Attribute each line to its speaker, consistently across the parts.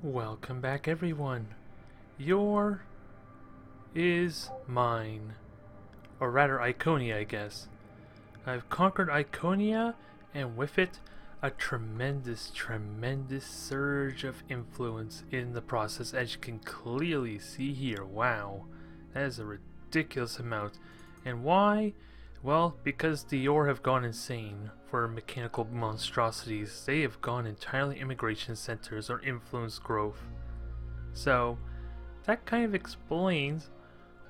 Speaker 1: Welcome back, everyone. Your is mine. Or rather, Iconia, I guess. I've conquered Iconia, and with it, a tremendous surge of influence in the process, as you can clearly see here. Wow, that is a ridiculous amount. And why? Well, because the Yor have gone insane for mechanical monstrosities. They have gone entirely immigration centers or influence growth. So, that kind of explains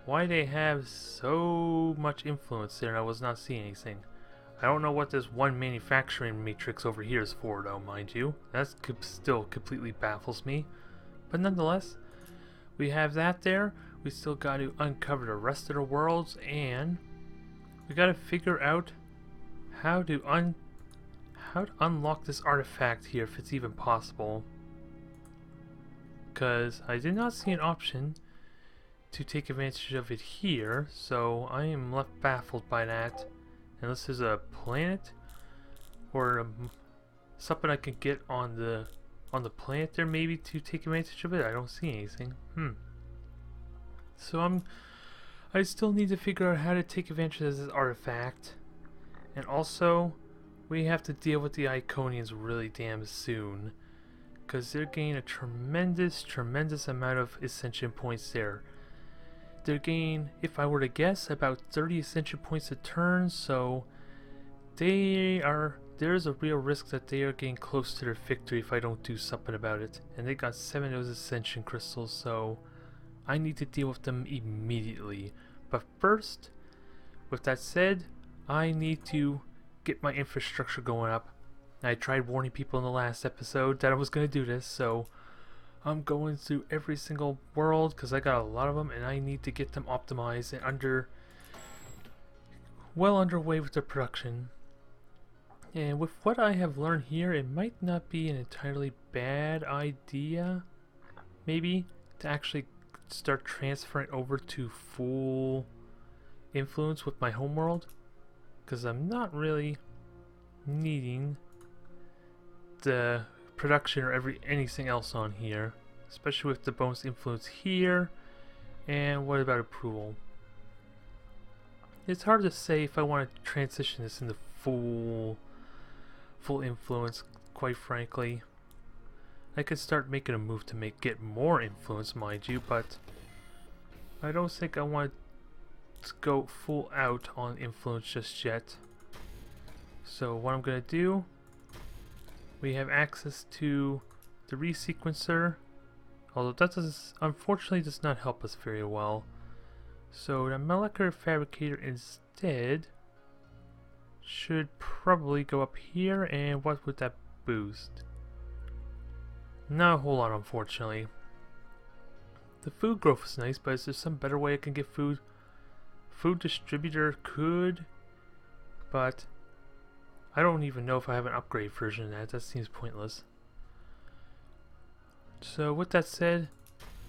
Speaker 1: why they have so much influence there and I was not seeing anything. I don't know what this one manufacturing matrix over here is for though, mind you. That still completely baffles me. But nonetheless, we have that there. We still got to uncover the rest of the worlds, and we got to figure out how to unlock this artifact here, if it's even possible. Because I did not see an option to take advantage of it here, so I am left baffled by that. Unless there's a planet or something I can get on the planet there, maybe, to take advantage of it. I don't see anything. So I still need to figure out how to take advantage of this artifact, and also we have to deal with the Iconians really damn soon, because they're gaining a tremendous amount of ascension points there. They're gaining, if I were to guess, about 30 ascension points a turn, so there's a real risk that they are getting close to their victory if I don't do something about it. And they got 7 of those ascension crystals, so I need to deal with them immediately. But first, with that said, I need to get my infrastructure going up. I tried warning people in the last episode that I was going to do this, so I'm going through every single world because I got a lot of them and I need to get them optimized and well underway with the production. And with what I have learned here, it might not be an entirely bad idea, maybe, to actually start transferring over to full influence with my homeworld, because I'm not really needing the production or anything else on here, especially with the bonus influence here. And what about approval? It's hard to say if I want to transition this into full influence, quite frankly. I could start making a move to get more influence, mind you, but I don't think I want to go full out on influence just yet. So what I'm going to do, we have access to the resequencer, although that unfortunately does not help us very well. So the molecular fabricator instead should probably go up here, and what would that boost? Not a whole lot, unfortunately. The food growth is nice, but is there some better way I can get food? Food distributor could, but I don't even know if I have an upgrade version of that. That seems pointless. So with that said,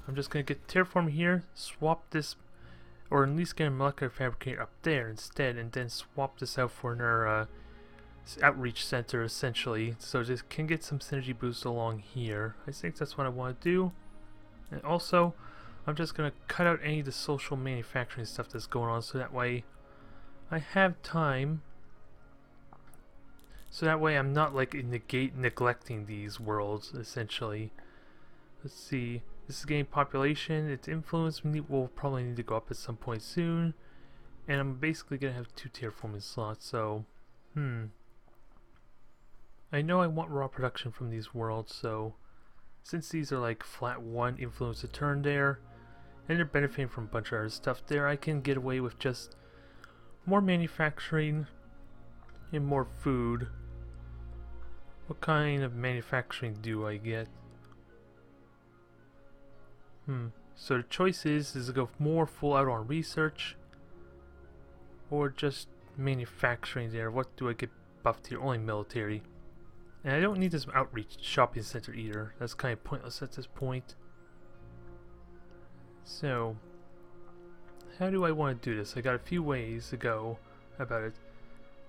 Speaker 1: I'm just going to get terraform here, swap this, or at least get a molecular fabricator up there instead, and then swap this out for another outreach center, essentially, so just can get some synergy boost along here. I think that's what I want to do. And also, I'm just going to cut out any of the social manufacturing stuff that's going on, so that way I have time. So that way I'm not like neglecting these worlds, essentially. Let's see. This is getting population. Its influence will probably need to go up at some point soon. And I'm basically going to have 2 terraforming slots, so I know I want raw production from these worlds, so since these are like flat 1 influence a turn there, and they're benefiting from a bunch of other stuff there, I can get away with just more manufacturing and more food. What kind of manufacturing do I get? So the choice is to go more full out on research or just manufacturing there. What do I get buffed here? Only military. And I don't need this outreach shopping center either. That's kind of pointless at this point. So, how do I want to do this? I got a few ways to go about it.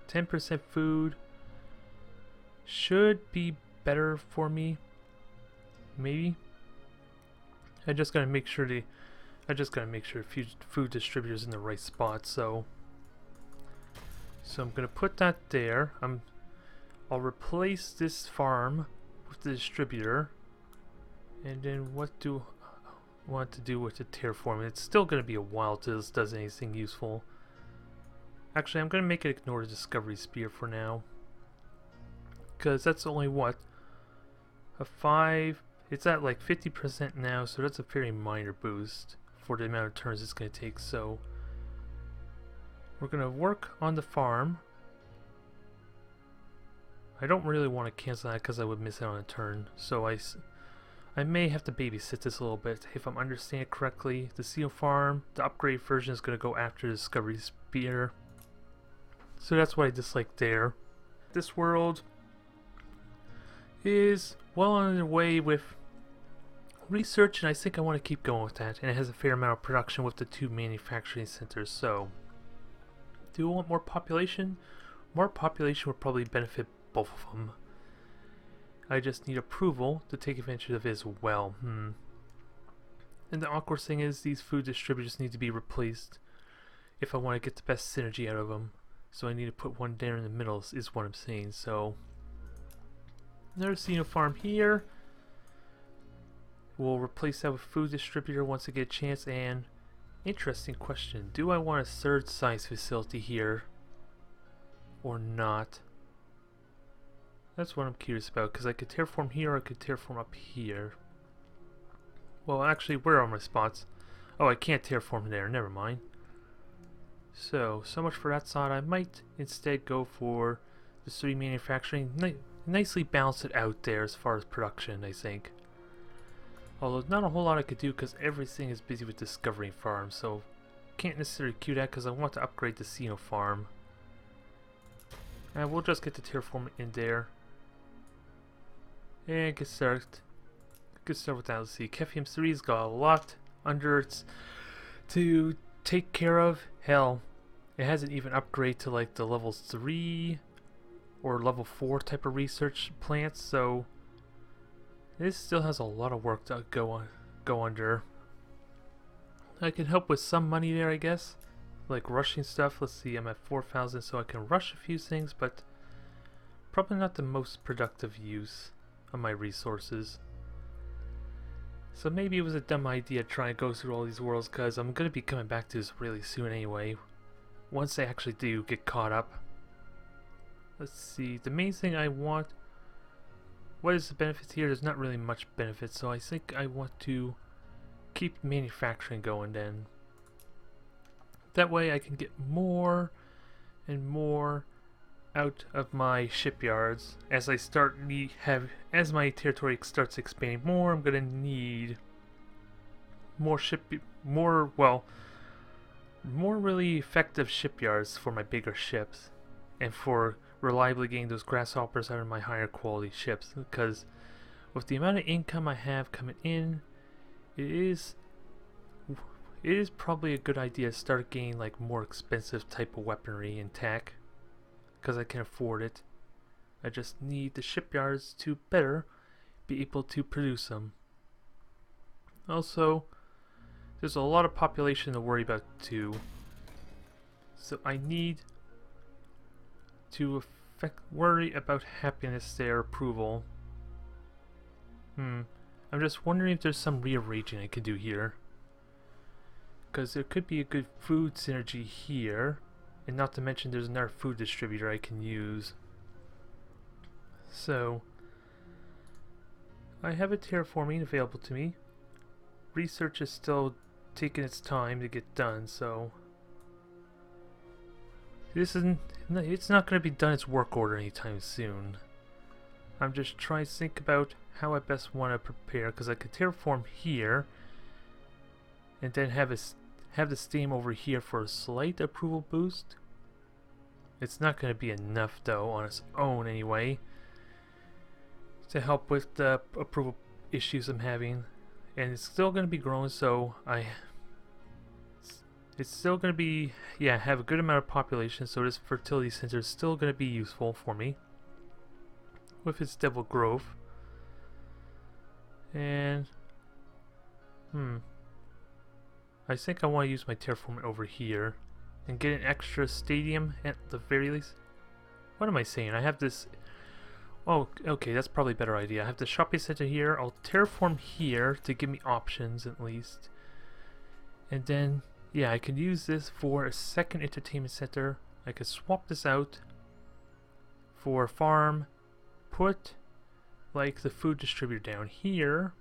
Speaker 1: 10% food should be better for me. Maybe. I just gotta make sure food distributor's in the right spot. So I'm gonna put that there. I'll replace this farm with the distributor, and then what do I want to do with the terraforming? It's still gonna be a while till this does anything useful. Actually, I'm gonna make it ignore the discovery spear for now, because that's only what, a 5. It's at like 50% now, so that's a very minor boost for the amount of turns it's gonna take. So we're gonna work on the farm. I don't really want to cancel that because I would miss out on a turn, so I may have to babysit this a little bit. If I'm understanding it correctly, the seal farm, the upgrade version is going to go after the discovery spear. So that's what I dislike there. This world is well on the way with research, and I think I want to keep going with that. And it has a fair amount of production with the 2 manufacturing centers. So, do I want more population? More population would probably benefit both of them. I just need approval to take advantage of it as well. And the awkward thing is these food distributors need to be replaced if I want to get the best synergy out of them. So I need to put one there in the middle is what I'm saying. So another Xeno farm here. We'll replace that with food distributor once I get a chance. And interesting question, do I want a third science facility here or not? That's what I'm curious about, because I could terraform here or I could terraform up here. Well, actually, where are my spots? Oh, I can't terraform there, never mind. So much for that side. I might instead go for the 3 manufacturing. Nicely balance it out there as far as production, I think. Although not a whole lot I could do because everything is busy with discovering farms, so can't necessarily queue that because I want to upgrade the Xeno farm. And we'll just get the terraform in there. And get started. Good start with that. Let's see. Kephium 3's got a lot under its to take care of. Hell, it hasn't even upgraded to like the level 3 or level 4 type of research plants, so this still has a lot of work to go under. I can help with some money there, I guess, like rushing stuff. Let's see, I'm at 4,000, so I can rush a few things, but probably not the most productive use of my resources. So maybe it was a dumb idea to try and go through all these worlds, because I'm going to be coming back to this really soon anyway, once I actually do get caught up. Let's see, the main thing I want, what is the benefits here? There's not really much benefit, so I think I want to keep manufacturing going then. That way I can get more and more out of my shipyards. As I start as my territory starts expanding more, I'm gonna need more more really effective shipyards for my bigger ships, and for reliably getting those grasshoppers out of my higher quality ships. Because with the amount of income I have coming in, it is probably a good idea to start getting like more expensive type of weaponry and tech, because I can afford it. I just need the shipyards to better be able to produce them. Also, there's a lot of population to worry about too, so I need to worry about happiness there, approval. I'm just wondering if there's some rearranging I can do here, because there could be a good food synergy here. And not to mention there's another food distributor I can use. So I have a terraforming available to me. Research is still taking its time to get done, so it's not going to be done its work order anytime soon. I'm just trying to think about how I best want to prepare, because I could terraform here and then have the steam over here for a slight approval boost. It's not going to be enough though on its own anyway to help with the approval issues I'm having, and it's still going to be growing, so it's still going to be have a good amount of population, so this fertility center is still going to be useful for me with its devil growth. And I think I want to use my terraforming over here and get an extra stadium at the very least. What am I saying? I have this... Oh, okay, that's probably a better idea. I have the shopping center here. I'll terraform here to give me options at least. And then, yeah, I can use this for a second entertainment center. I could swap this out for a farm. Put, like, the food distributor down here.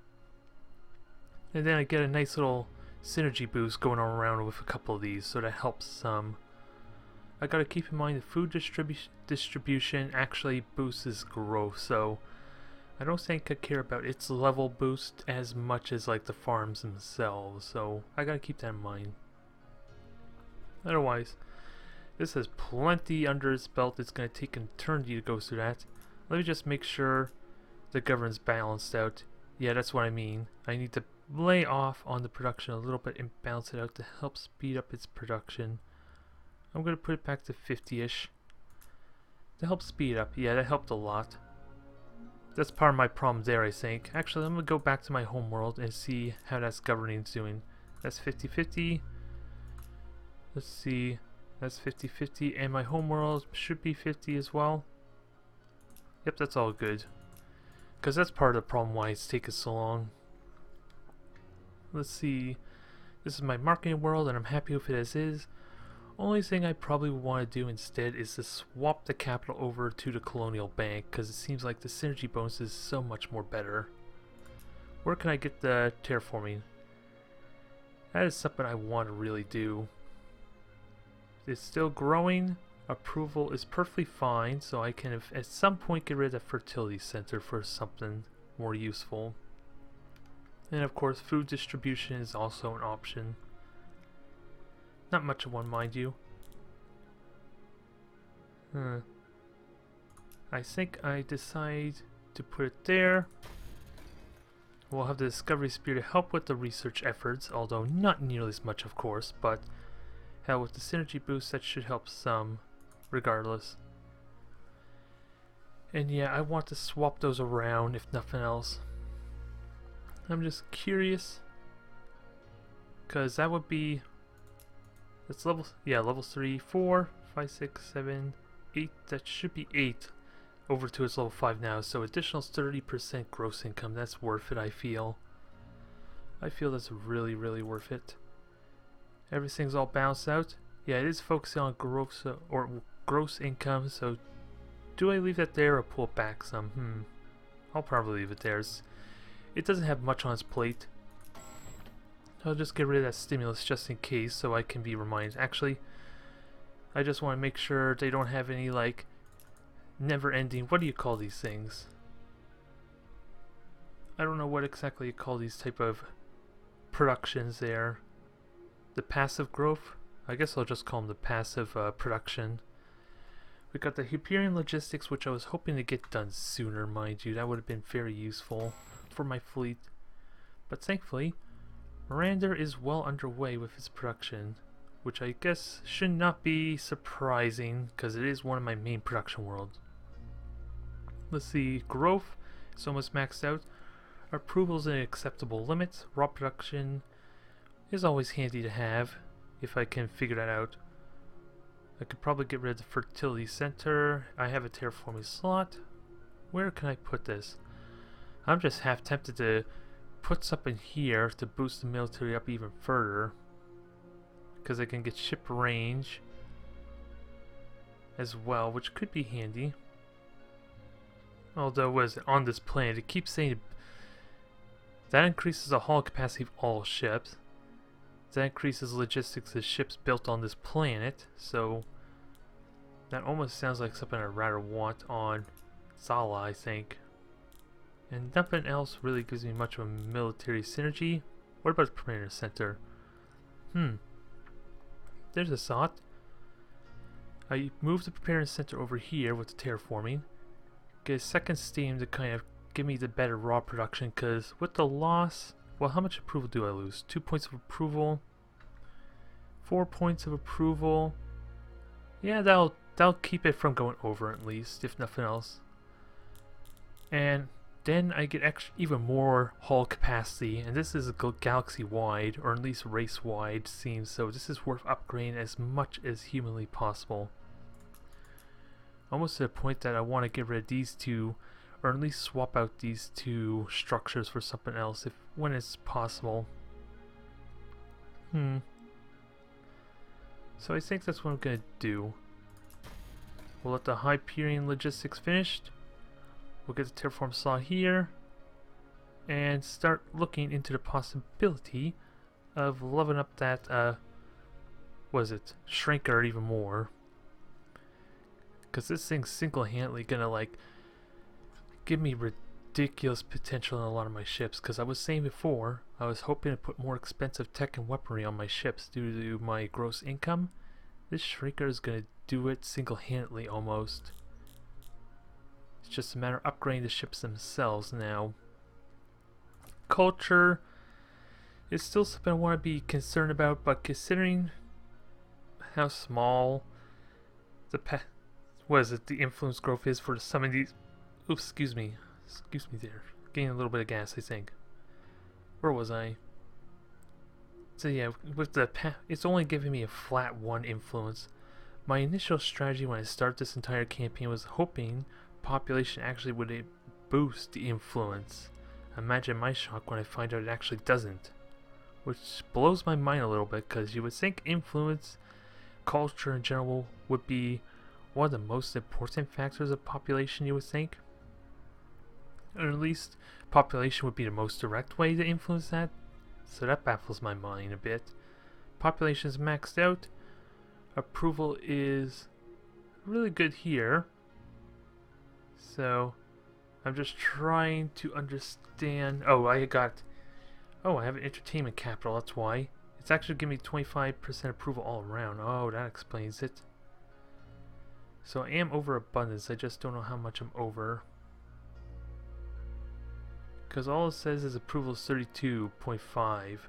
Speaker 1: And then I get a nice little synergy boost going on around with a couple of these, so that helps some. I gotta keep in mind the food distribution actually boosts growth, so I don't think I care about its level boost as much as like the farms themselves, so I gotta keep that in mind. Otherwise, this has plenty under its belt. It's gonna take an eternity to go through that. Let me just make sure the governance balanced out. Yeah, that's what I mean. I need to lay off on the production a little bit and balance it out to help speed up its production. I'm going to put it back to 50-ish to help speed up. Yeah, that helped a lot. That's part of my problem there, I think. Actually, I'm going to go back to my home world and see how that's governing doing. That's 50-50. Let's see. That's 50-50. And my home world should be 50 as well. Yep, that's all good. Because that's part of the problem why it's taking so long. Let's see. This is my marketing world and I'm happy with it as is. Only thing I probably want to do instead is to swap the capital over to the Colonial Bank, because it seems like the synergy bonus is so much more better. Where can I get the terraforming? That is something I want to really do. It's still growing. Approval is perfectly fine, so I can at some point get rid of the fertility center for something more useful. And of course, food distribution is also an option. Not much of one, mind you. I think I decide to put it there. We'll have the Discovery Spear to help with the research efforts, although not nearly as much, of course, but hell, with the synergy boost, that should help some, regardless. And yeah, I want to swap those around, if nothing else. I'm just curious, because that would be... That's level, yeah, level 3, 4, 5, 6, 7, 8, that should be 8 over to its level 5 now, so additional 30% gross income, that's worth it, I feel. I feel that's really, really worth it. Everything's all balanced out. Yeah, it is focusing on gross, or gross income, so do I leave that there or pull it back some? I'll probably leave it there. It doesn't have much on its plate. I'll just get rid of that stimulus just in case so I can be reminded. Actually, I just want to make sure they don't have any like never-ending, what do you call these things? I don't know what exactly you call these type of productions there. The passive growth? I guess I'll just call them the passive production. We got the Hyperion Logistics, which I was hoping to get done sooner, mind you. That would have been very useful for my fleet. But thankfully, Miranda is well underway with its production, which I guess should not be surprising because it is one of my main production worlds. Let's see, growth is almost maxed out. Approvals in acceptable limits. Raw production is always handy to have if I can figure that out. I could probably get rid of the fertility center. I have a terraforming slot. Where can I put this? I'm just half tempted to put something here to boost the military up even further, because I can get ship range as well, which could be handy. Although, what is it, on this planet, it keeps saying that increases the haul capacity of all ships. That increases logistics of ships built on this planet, so that almost sounds like something I'd rather want on Zala, I think. And nothing else really gives me much of a military synergy. What about the Premier Center? There's a thought. I move the Preparedness Center over here with the terraforming. Get a second steam to kind of give me the better raw production, because with the loss... Well, how much approval do I lose? 2 points of approval. 4 points of approval. Yeah, that'll keep it from going over at least, if nothing else. And then I get even more hull capacity, and this is galaxy-wide, or at least race-wide seems, so this is worth upgrading as much as humanly possible. Almost to the point that I want to get rid of these two, or at least swap out these two structures for something else, when it's possible. So I think that's what I'm going to do. We'll let the Hyperion logistics finished. We'll get the terraform saw here and start looking into the possibility of leveling up that, shrinker even more. Because this thing's single-handedly gonna, like, give me ridiculous potential in a lot of my ships. Because I was saying before, I was hoping to put more expensive tech and weaponry on my ships due to my gross income. This shrinker is gonna do it single-handedly almost. It's just a matter of upgrading the ships themselves now. Culture is still something I want to be concerned about, but considering how small the influence growth is for some of these. Oops, excuse me there. Getting a little bit of gas, I think. Where was I? So yeah, with the it's only giving me a flat 1 influence. My initial strategy when I started this entire campaign was hoping population actually would boost the influence. Imagine my shock when I find out it actually doesn't, which blows my mind a little bit, because you would think influence, culture in general, would be one of the most important factors of population, you would think, or at least population would be the most direct way to influence that. So that baffles my mind a bit. Population is maxed out. Approval is really good here. So I'm just trying to understand. I have an entertainment capital, that's why. It's actually giving me 25% approval all around. Oh, that explains it. So I am over abundance, I just don't know how much I'm over. Because all it says is approval is 32.5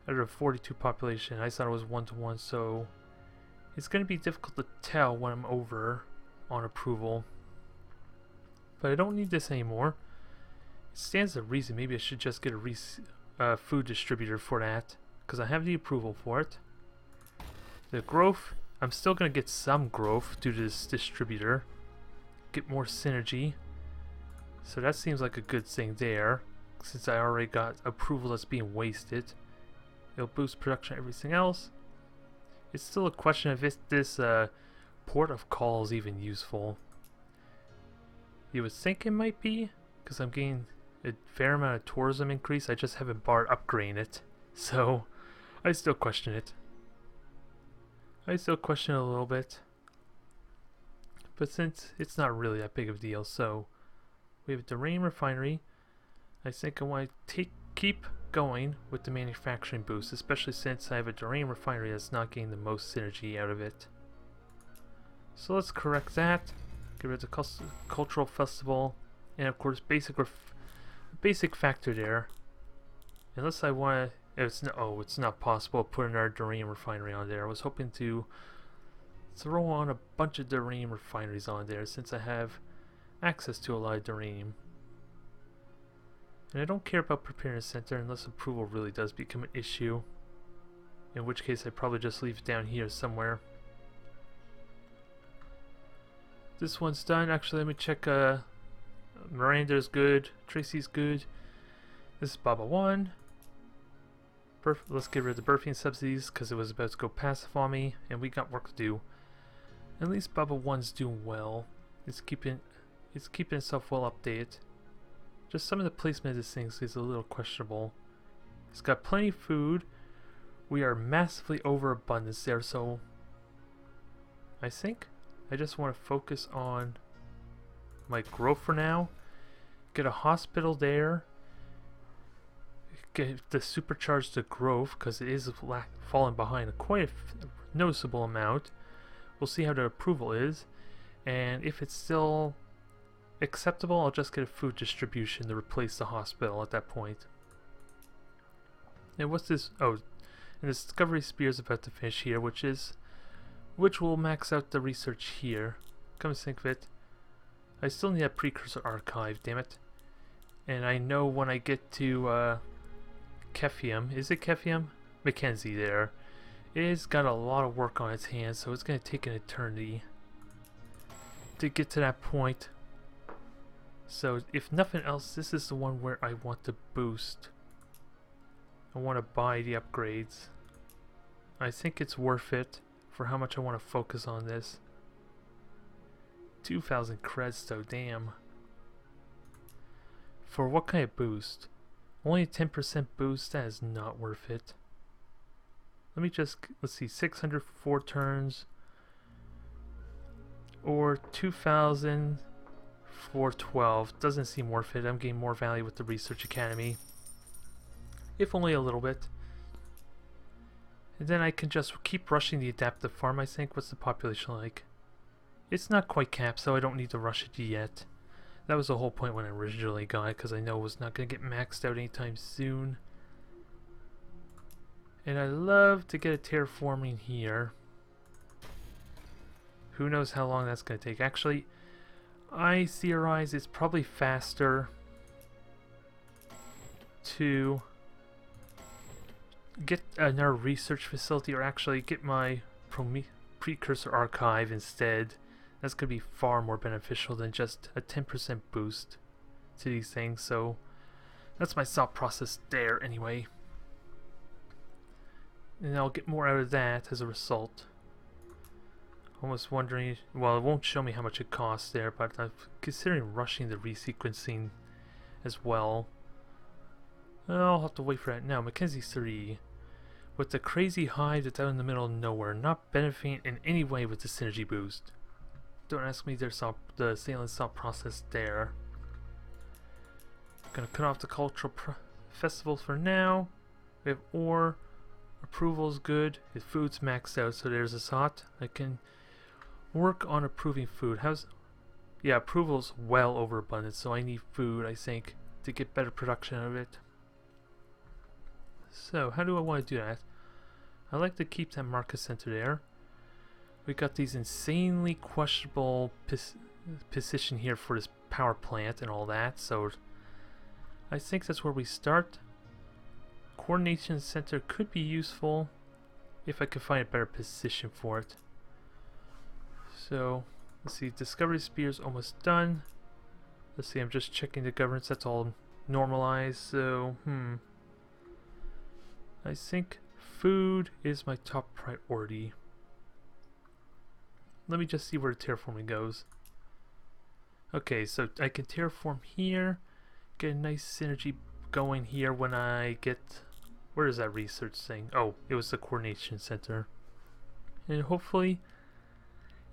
Speaker 1: out of 42 population. I thought it was 1-to-1, so it's going to be difficult to tell when I'm over on approval. But I don't need this anymore. It stands to reason. Maybe I should just get a food distributor for that, because I have the approval for it. The growth, I'm still going to get some growth due to this distributor. Get more synergy. So that seems like a good thing there, since I already got approval that's being wasted. It'll boost production and everything else. It's still a question of if this port of call is even useful. You would think it might be, because I'm getting a fair amount of tourism increase. I just haven't bothered upgrading it, so I still question it. I still question it a little bit. But since it's not really that big of a deal, so we have a Duranium refinery. I think I want to keep going with the manufacturing boost, especially since I have a Duranium refinery that's not getting the most synergy out of it. So let's correct that. Get rid of the cultural festival, and of course basic factor there. Unless I want to, it's not possible to put another Duranium refinery on there. I was hoping to throw on a bunch of Duranium refineries on there, since I have access to a lot of Duranium. And I don't care about preparing a center unless approval really does become an issue, in which case I'd probably just leave it down here somewhere. This one's done. Actually, let me check. Miranda's good. Tracy's good. This is Baba 1. Let's get rid of the birthing subsidies, because it was about to go passive on me, and we got work to do. At least Baba 1's doing well. It's keeping itself well updated. Just some of the placement of this thing is a little questionable. It's got plenty of food. We are massively over abundance there, so I think I just want to focus on my growth for now. Get a hospital there. Get the supercharge the growth, because it is falling behind quite a noticeable amount. We'll see how the approval is, and if it's still acceptable, I'll just get a food distribution to replace the hospital at that point. And what's this? Oh, and the Discovery Spear is about to finish here, which will max out the research here. Come to think of it, I still need a precursor archive, damn it. And I know when I get to Kephium, is it Kephium? Mackenzie there. It's got a lot of work on its hands, so it's going to take an eternity to get to that point. So if nothing else, this is the one where I want to boost. I want to buy the upgrades. I think it's worth it for how much I want to focus on this. 2,000 creds though, damn. For what kind of boost? Only a 10% boost, that is not worth it. Let me just, let's see, 600 for 4 turns. Or 2,000 for 12. Doesn't seem worth it. I'm getting more value with the Research Academy. If only a little bit. And then I can just keep rushing the adaptive farm, I think. What's the population like? It's not quite capped, so I don't need to rush it yet. That was the whole point when I originally got it, because I know it was not going to get maxed out anytime soon. And I love to get a terraforming here. Who knows how long that's going to take. Actually, I theorize it's probably faster to get another research facility, or actually get my precursor archive instead. That's going to be far more beneficial than just a 10% boost to these things, so that's my thought process there anyway. And I'll get more out of that as a result. Almost wondering, well, it won't show me how much it costs there, but I'm considering rushing the resequencing as well. I'll have to wait for that now. Mackenzie 3. With the crazy hive that's out in the middle of nowhere, not benefiting in any way with the synergy boost. Don't ask me the salient thought process there. Gonna cut off the cultural festivals for now. We have ore. Approval's good. His food's maxed out, so there's a thought. I can work on approving food. Yeah, approval's well overabundant, so I need food, I think, to get better production out of it. So, how do I want to do that? I like to keep that market center there. We got these insanely questionable position here for this power plant and all that, so I think that's where we start. Coordination center could be useful if I could find a better position for it. So, let's see, Discovery Spear's almost done. Let's see, I'm just checking the governance, that's all normalized, so, I think food is my top priority. Let me just see where the terraforming goes. Okay, so I can terraform here, get a nice synergy going here when I get... Where is that research thing? Oh, it was the coordination center. And hopefully,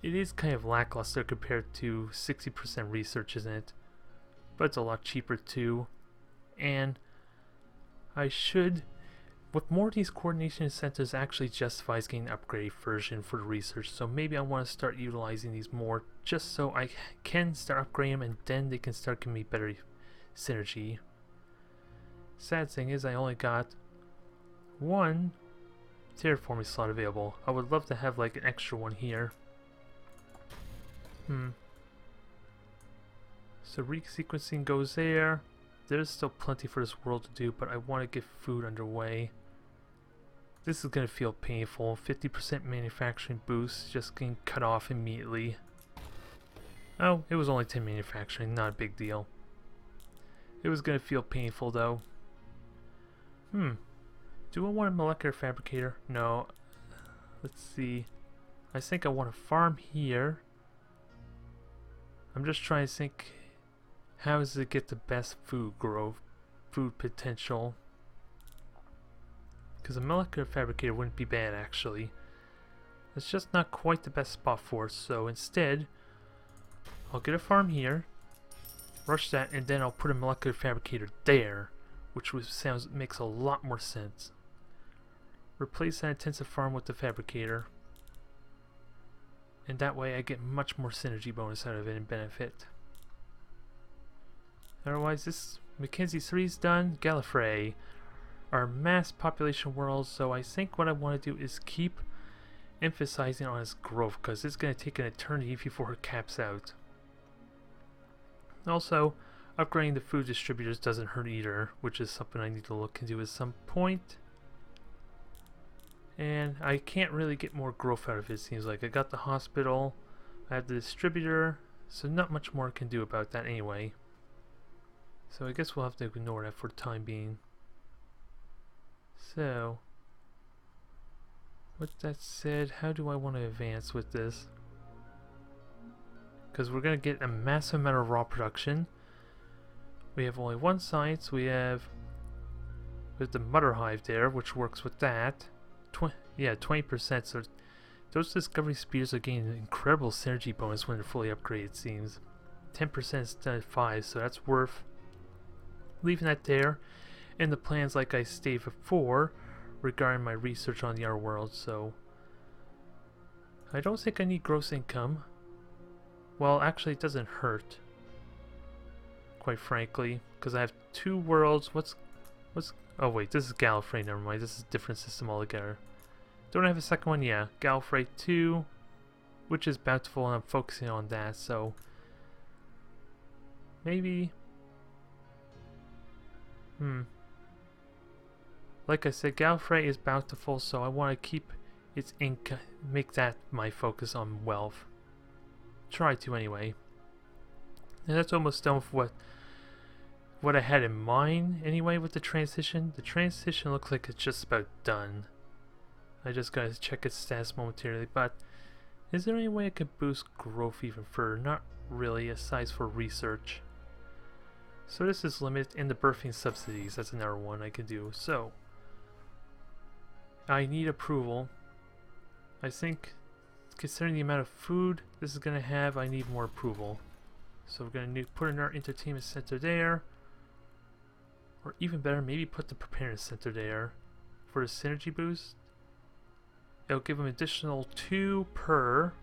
Speaker 1: it is kind of lackluster compared to 60% research, isn't it? But it's a lot cheaper too. And I should... With more of these coordination centers actually justifies getting an upgraded version for the research, so maybe I want to start utilizing these more just so I can start upgrading them and then they can start giving me better synergy. Sad thing is I only got one terraforming slot available. I would love to have like an extra one here. So resequencing goes there. There's still plenty for this world to do, but I want to get food underway. This is going to feel painful. 50% manufacturing boost just getting cut off immediately. Oh, it was only 10 manufacturing, not a big deal. It was going to feel painful though. Do I want a molecular fabricator? No. Let's see. I think I want to farm here. I'm just trying to think, how does it get the best food growth, food potential? Because a molecular fabricator wouldn't be bad actually. It's just not quite the best spot for it, so instead I'll get a farm here, rush that, and then I'll put a molecular fabricator there, which makes a lot more sense. Replace that intensive farm with the fabricator, and that way I get much more synergy bonus out of it and benefit. Otherwise, this Mackenzie 3 is done. Gallifrey are mass population worlds, so I think what I want to do is keep emphasizing on its growth, because it's going to take an eternity before it caps out. Also, upgrading the food distributors doesn't hurt either, which is something I need to look into at some point. And I can't really get more growth out of it, it seems like. I got the hospital, I have the distributor, so not much more I can do about that anyway. So I guess we'll have to ignore that for the time being. So, with that said, how do I want to advance with this? Because we're going to get a massive amount of raw production. We have only one science. We have with the mother hive there, which works with that. 20%. So those discovery spears are getting an incredible synergy bonus when they're fully upgraded, it seems. 10% instead of 5, so that's worth leaving that there. And the plans, like I stated before, regarding my research on the outer world. So I don't think I need gross income. Well, actually, it doesn't hurt, quite frankly, because I have 2 worlds. What's? Oh wait, this is Galactic. Never mind. This is a different system altogether. Don't I have a second one? Yeah, Galactic 2, which is bountiful, and I'm focusing on that. So maybe. Like I said, Galactic is bountiful, so I want to keep its income, make that my focus on wealth. Try to anyway. And that's almost done with what I had in mind anyway with the transition. The transition looks like it's just about done. I just gotta check its stats momentarily, but is there any way I could boost growth even further? Not really, aside for research. So this is limited in the birthing subsidies. That's another one I can do. So I need approval. I think considering the amount of food this is gonna have, I need more approval. So we're gonna put in our entertainment center there. Or even better, maybe put the preparedness center there for a synergy boost. It'll give them additional 2 per.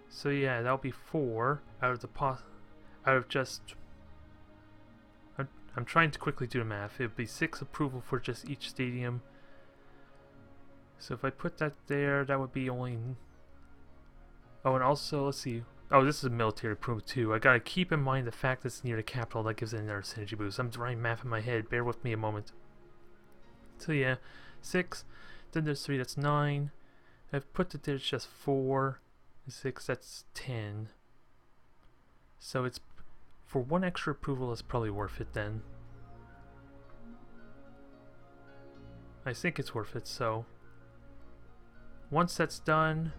Speaker 1: So yeah, that'll be 4 out of the out of just. I'm trying to quickly do the math. It'll be 6 approval for just each stadium. So if I put that there, that would be only. Oh, and also let's see. Oh, this is a military approval too. I gotta keep in mind the fact that it's near the capital. That gives it another synergy boost. I'm running math in my head. Bear with me a moment. So yeah, 6. Then there's 3. That's 9. I've put it there. It's just 4. 6. That's 10. So it's for 1 extra approval. It's probably worth it then. I think it's worth it. So once that's done,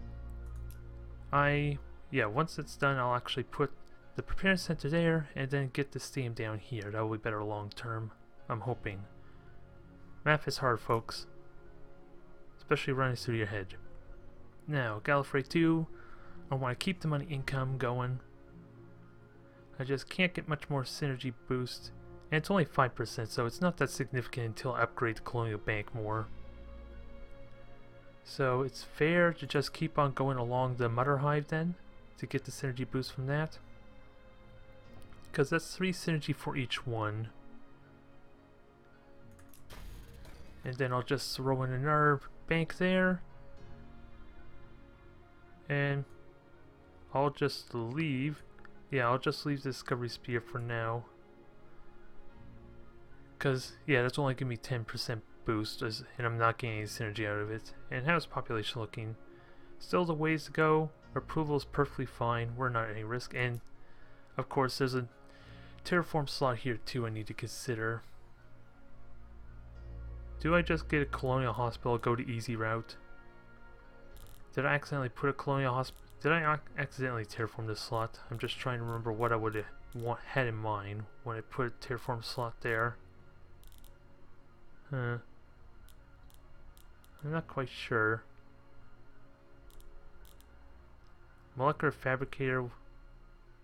Speaker 1: once it's done, I'll actually put the preparedness center there and then get the steam down here. That will be better long term, I'm hoping. Math is hard, folks. Especially running through your head. Now, Galactic 2, I want to keep the money income going. I just can't get much more synergy boost. And it's only 5%, so it's not that significant until I upgrade the Colonial Bank more. So it's fair to just keep on going along the Mother Hive then, to get the synergy boost from that. Because that's 3 synergy for each one. And then I'll just throw in another bank there. And I'll just leave. Yeah, I'll just leave the Discovery Spear for now. Because, yeah, that's only giving me 10% boost, and I'm not getting any synergy out of it. And how's population looking? Still the ways to go. Approval is perfectly fine. We're not at any risk. And, of course, there's a terraform slot here, too, I need to consider. Do I just get a colonial hospital, go the easy route? Did I accidentally put a colonial hospital? Did I accidentally terraform this slot? I'm just trying to remember what I would have had in mind when I put a terraform slot there. I'm not quite sure. Molecular fabricator,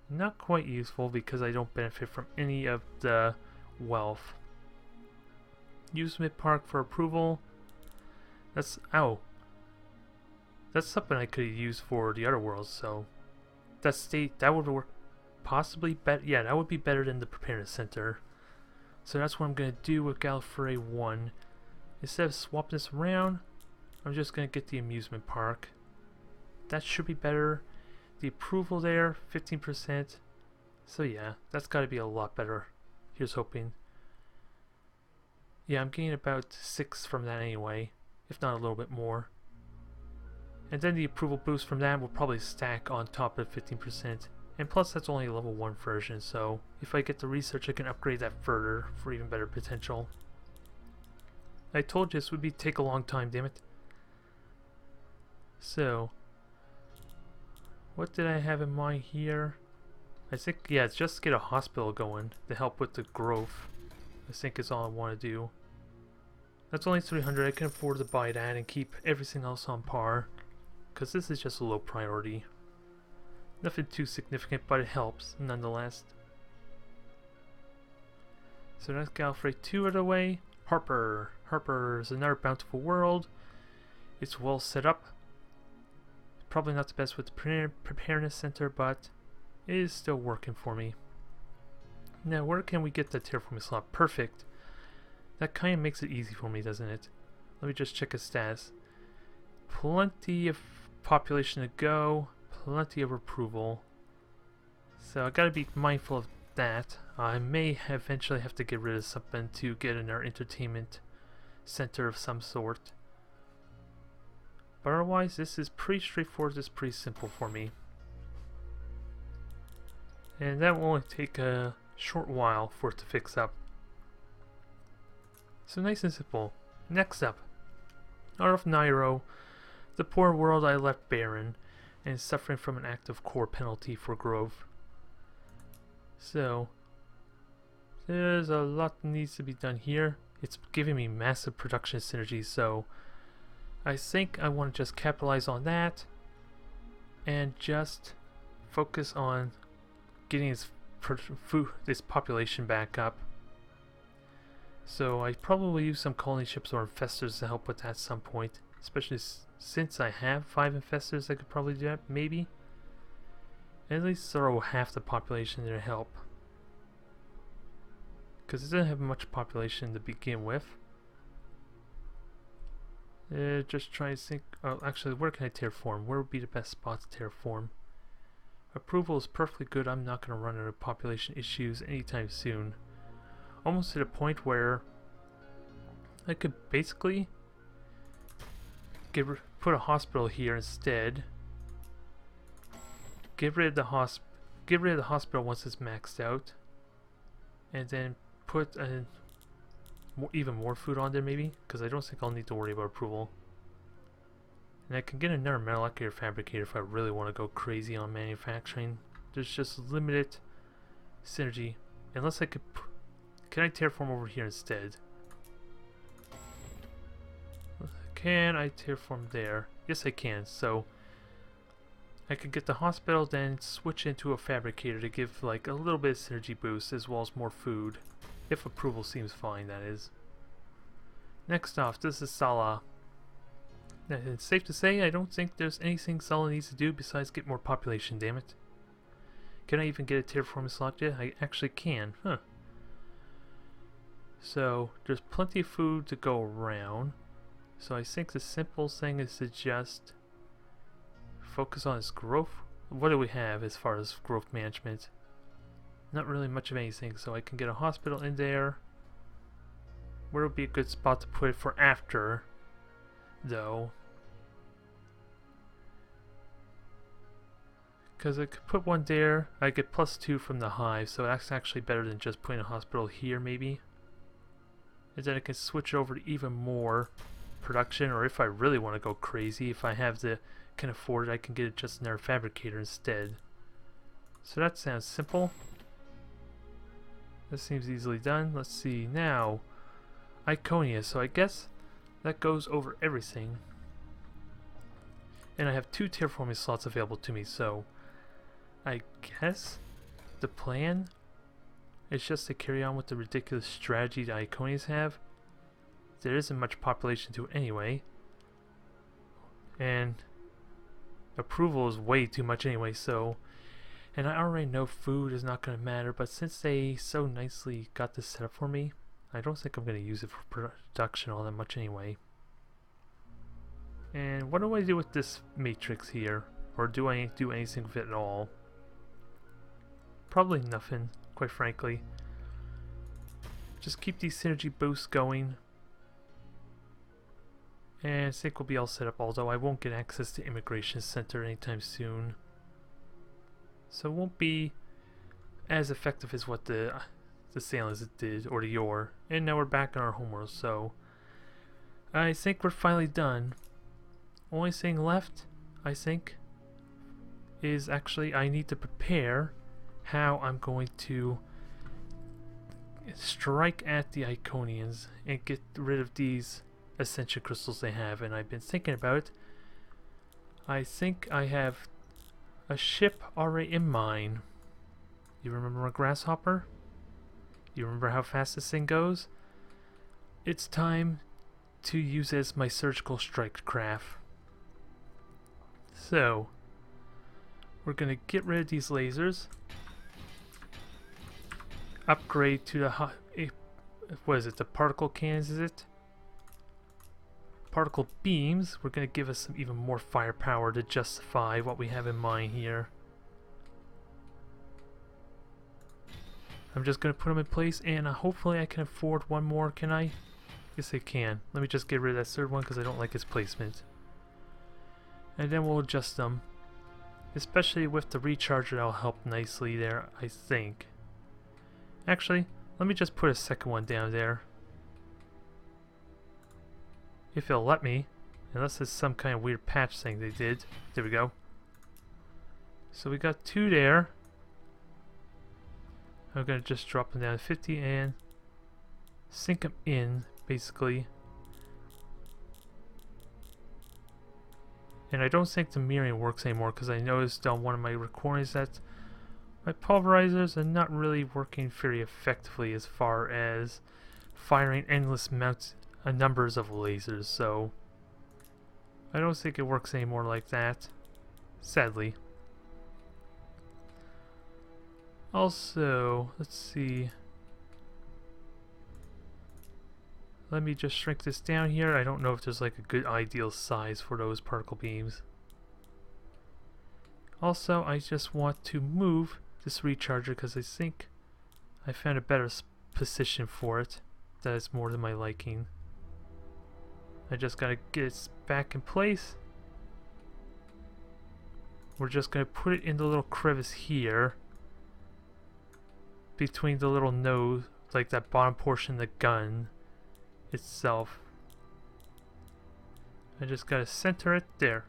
Speaker 1: not quite useful because I don't benefit from any of the wealth. Amusement park for approval. That's that's something I could use for the other worlds. So that would work possibly better. Yeah, that would be better than the preparedness center. So that's what I'm gonna do with Galactic 1. Instead of swapping this around, I'm just gonna get the amusement park. That should be better. The approval there, 15%. So yeah, that's got to be a lot better. Here's hoping. Yeah, I'm getting about 6 from that anyway, if not a little bit more. And then the approval boost from that will probably stack on top of 15%. And plus that's only a level 1 version, so if I get the research I can upgrade that further for even better potential. I told you this would take a long time, damn it. So, what did I have in mind here? I think, yeah, it's just get a hospital going to help with the growth. I think is all I want to do. That's only 300, I can afford to buy that and keep everything else on par. Because this is just a low priority. Nothing too significant, but it helps nonetheless. So that's Gallifrey 2 out of the way. Harper. Harper is another bountiful world. It's well set up. Probably not the best with the preparedness center, but it is still working for me. Now, where can we get the terraforming slot? Perfect. That kind of makes it easy for me, doesn't it? Let me just check his status. Plenty of population to go. Plenty of approval. So I gotta be mindful of that. I may eventually have to get rid of something to get in our entertainment center of some sort. But otherwise, this is pretty straightforward. This is pretty simple for me. And that will only take a short while for it to fix up. So nice and simple. Next up, out of Nairo, the poor world I left barren and is suffering from an active core penalty for growth. So, there's a lot that needs to be done here. It's giving me massive production synergy, so I think I want to just capitalize on that and just focus on getting this population back up. So I probably use some colony ships or infestors to help with that at some point, especially since I have 5 infestors. I could probably do that, maybe. At least throw half the population there to help, because it doesn't have much population to begin with. Just trying to think. Oh, actually, where can I terraform? Where would be the best spot to terraform? Approval is perfectly good. I'm not going to run into population issues anytime soon. Almost to the point where I could basically put a hospital here instead. Get rid of the hospital once it's maxed out, and then put even more food on there maybe, because I don't think I'll need to worry about approval. And I can get another molecular fabricator if I really want to go crazy on manufacturing. There's just limited synergy. Unless I could... Can I terraform over here instead? Can I terraform there? Yes I can. So I could get the hospital, then switch into a fabricator to give like a little bit of synergy boost as well as more food. If approval seems fine, that is. Next off, this is Sala. It's safe to say I don't think there's anything Sala needs to do besides get more population, damn it. Can I even get a terraforming slot yet? I actually can, huh. So, there's plenty of food to go around. So I think the simple thing is to just focus on its growth. What do we have as far as growth management? Not really much of anything, so I can get a hospital in there. Where would be a good spot to put it for after, though? Because I could put one there, I get +2 from the hive, so that's actually better than just putting a hospital here, maybe. And then I can switch over to even more production, or if I really want to go crazy, if I can afford it, I can get just another fabricator instead. So that sounds simple. That seems easily done. Let's see now. Iconia, so I guess that goes over everything. And I have 2 terraforming slots available to me, so I guess the plan is just to carry on with the ridiculous strategy the Iconians have. There isn't much population to it anyway. And approval is way too much anyway, so... And I already know food is not going to matter, but since they so nicely got this set up for me, I don't think I'm going to use it for production all that much anyway. And what do I do with this matrix here? Or do I do anything with it at all? probably nothing, quite frankly. Just keep these synergy boosts going. And I think we'll be all set up, although I won't get access to Immigration Center anytime soon. So it won't be as effective as what the Sailors did, or the Yor. And now we're back on our homeworld, so I think we're finally done. Only thing left, I think, is actually I need to prepare how I'm going to strike at the Iconians and get rid of these Ascension crystals they have. And I've been thinking about it. I think I have a ship already in mind. You remember a Grasshopper? You remember how fast this thing goes? It's time to use it as my surgical strike craft. So, we're gonna get rid of these lasers. Upgrade to the what is it? The particle cannons, is it? Particle beams. We're gonna give us some even more firepower to justify what we have in mind here. I'm just gonna put them in place, and hopefully I can afford one more. Can I? Yes, I can. Let me just get rid of that third one because I don't like its placement. And then we'll adjust them. Especially with the recharger, that'll help nicely there, I think. Actually, let me just put a second one down there. If it'll let me. Unless it's some kind of weird patch thing they did. There we go. So we got 2 there. I'm going to just drop them down to 50 and sink them in, basically. And I don't think the mirroring works anymore because I noticed on one of my recordings that my pulverizers are not really working very effectively as far as firing endless numbers of lasers, so I don't think it works anymore like that, sadly. Also, let's see. Let me just shrink this down here. I don't know if there's like a good ideal size for those particle beams. Also, I just want to move this recharger because I think I found a better position for it that is more to my liking. I just gotta get it back in place. We're just gonna put it in the little crevice here between the little nose, like that bottom portion of the gun itself. I just gotta center it there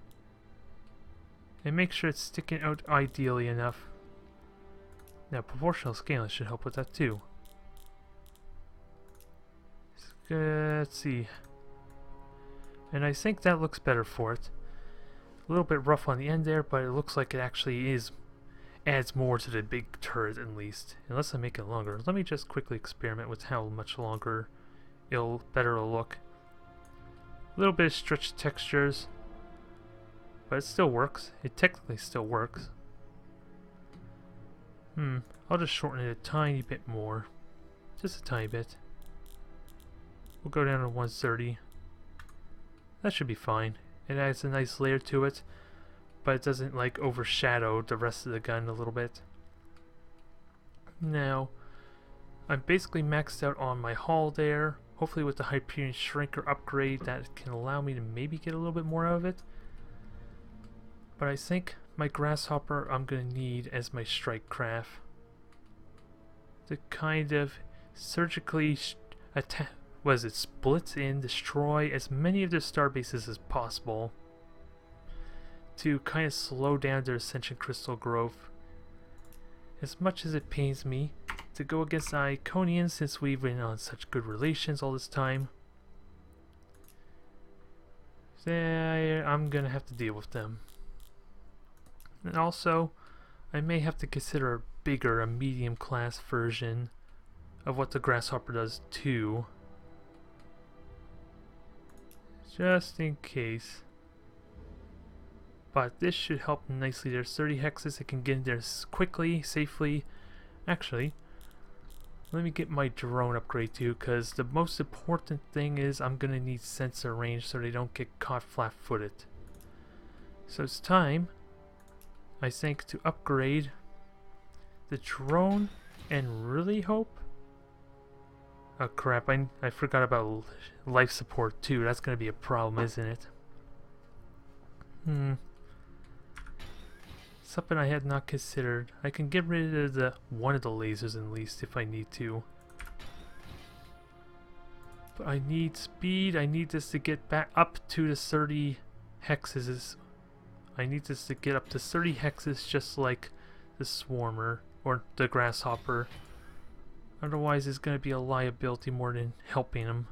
Speaker 1: and make sure it's sticking out ideally enough. Now proportional scaling should help with that too. Let's see. And I think that looks better for it. A little bit rough on the end there, but it looks like it actually adds more to the big turret at least. Unless I make it longer. Let me just quickly experiment with how much longer it'll look. A little bit of stretched textures, but it still works. It technically still works. I'll just shorten it a tiny bit more. Just a tiny bit. We'll go down to 130. That should be fine. It adds a nice layer to it, but it doesn't like overshadow the rest of the gun a little bit. Now, I'm basically maxed out on my hull there. Hopefully with the Hyperion Shrinker upgrade that can allow me to maybe get a little bit more out of it. But I think my Grasshopper I'm going to need as my strike craft to kind of surgically split and destroy as many of their star bases as possible to kind of slow down their Ascension Crystal growth. As much as it pains me to go against the Iconians since we've been on such good relations all this time, I'm gonna have to deal with them. And also, I may have to consider a medium class version of what the Grasshopper does too. Just in case. But this should help nicely. There's 30 hexes. It can get in there quickly, safely. Actually, let me get my drone upgrade too, because the most important thing is I'm going to need sensor range so they don't get caught flat-footed. So it's time, I think, to upgrade the drone and really hope. Oh crap, I forgot about life support too. That's gonna be a problem, isn't it? Something I had not considered. I can get rid of one of the lasers at least if I need to. But I need speed. I need this to get back up to the 30 hexes. I need this to get up to 30 hexes just like the Swarmer or the Grasshopper. Otherwise it's going to be a liability more than helping him.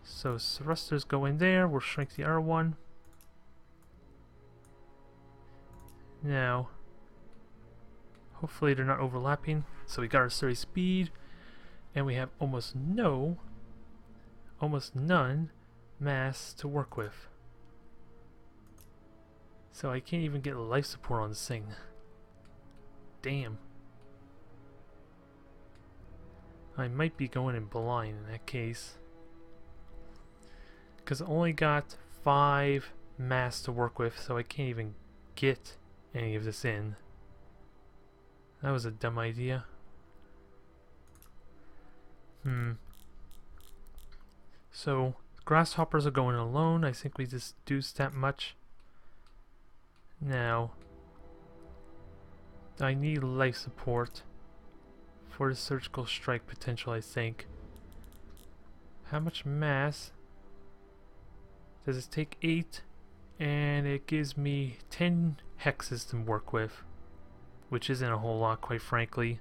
Speaker 1: So thrusters go in there. We'll shrink the other one. Now, hopefully they're not overlapping. So we got our 30 speed. And we have almost none mass to work with. So I can't even get life support on this thing. Damn. I might be going in blind in that case. Because I only got 5 mass to work with, so I can't even get any of this in. That was a dumb idea. So, grasshoppers are going alone. I think we just do that much. Now, I need life support for the surgical strike potential, I think. How much mass does it take? 8, and it gives me 10 hexes to work with, which isn't a whole lot, quite frankly.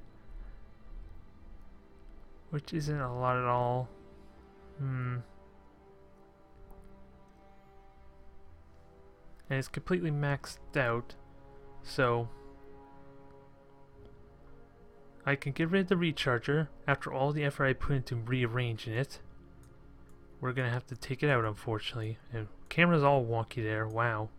Speaker 1: Which isn't a lot at all. And it's completely maxed out, so I can get rid of the recharger after all the effort I put into rearranging it. We're gonna have to take it out, unfortunately. And camera's all wonky there. Wow.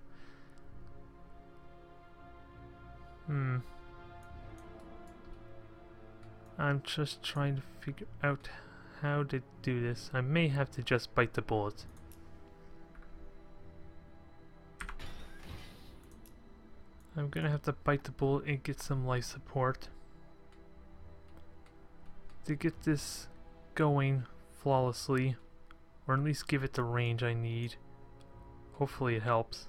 Speaker 1: I'm just trying to figure out how to do this. I may have to just bite the bullet. I'm gonna have to bite the bullet and get some life support to get this going flawlessly, or at least give it the range I need. Hopefully it helps.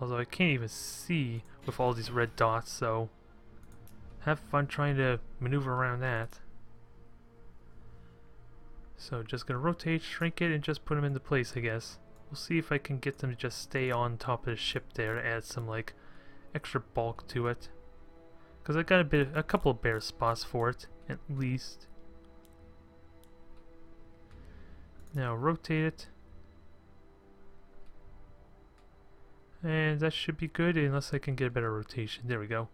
Speaker 1: Although I can't even see with all these red dots, so have fun trying to maneuver around that. So just gonna rotate, shrink it, and just put them into place, I guess. We'll see if I can get them to just stay on top of the ship there to add some like extra bulk to it. Because I got a couple of bare spots for it, at least. Now rotate it. And that should be good unless I can get a better rotation. There we go.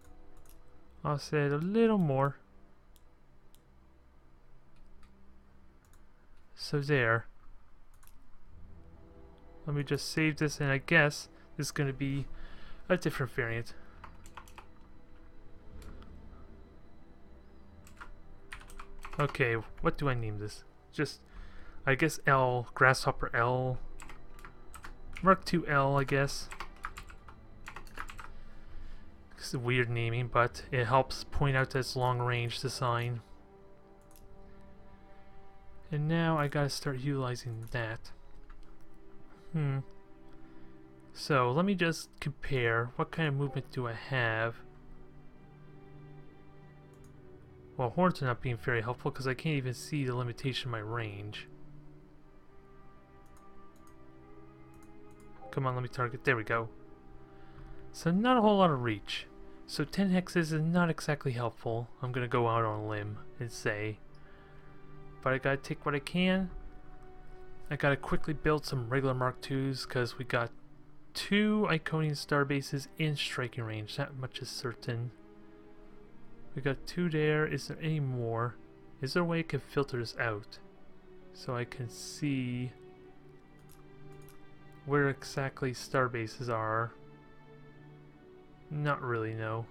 Speaker 1: Offset a little more. So there. Let me just save this, and I guess this is going to be a different variant. Okay, what do I name this? Just, I guess L, Grasshopper L, Mark II L, I guess. It's a weird naming, but it helps point out this long-range design. And now I gotta start utilizing that. So let me just compare. What kind of movement do I have? Well, horns are not being very helpful because I can't even see the limitation of my range. Come on, let me target. There we go. So not a whole lot of reach. So 10 hexes is not exactly helpful. I'm gonna go out on a limb and say. But I gotta take what I can. I gotta quickly build some regular Mark IIs because we got 2 Iconian star bases in striking range. That much is certain. We got 2 there. Is there any more? Is there a way I can filter this out so I can see where exactly star bases are? Not really, no.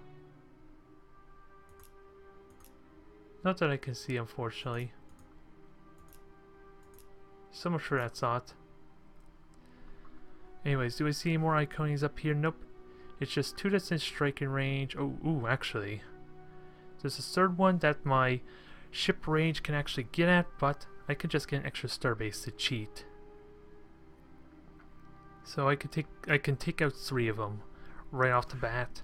Speaker 1: Not that I can see, unfortunately. So much for that thought. Anyways, do I see any more Iconians up here? Nope. It's just 2 that's in striking range. Oh, ooh, actually. There's a third one that my ship range can actually get at, but I could just get an extra starbase to cheat. So I can take out 3 of them right off the bat.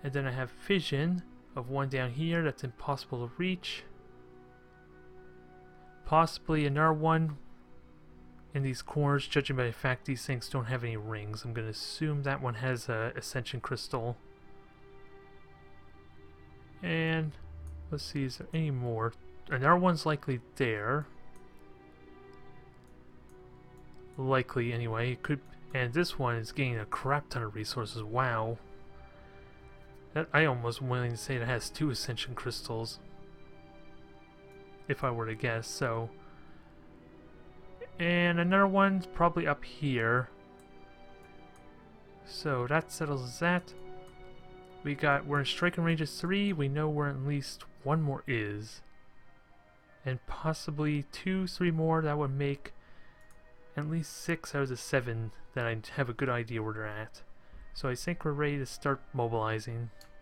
Speaker 1: And then I have fission of 1 down here that's impossible to reach. Possibly another one in these corners, judging by the fact these things don't have any rings. I'm going to assume that one has a ascension crystal. And let's see, is there any more? Another one's likely there. Likely anyway. It could, and this one is getting a crap ton of resources. Wow. That, I almost willing to say it has 2 ascension crystals, if I were to guess. So, and another one's probably up here. So that settles that. We're in striking range of 3. We know where at least 1 more is, and possibly 2, 3 more. That would make at least 6 out of the 7 that I have a good idea where they're at. So I think we're ready to start mobilizing.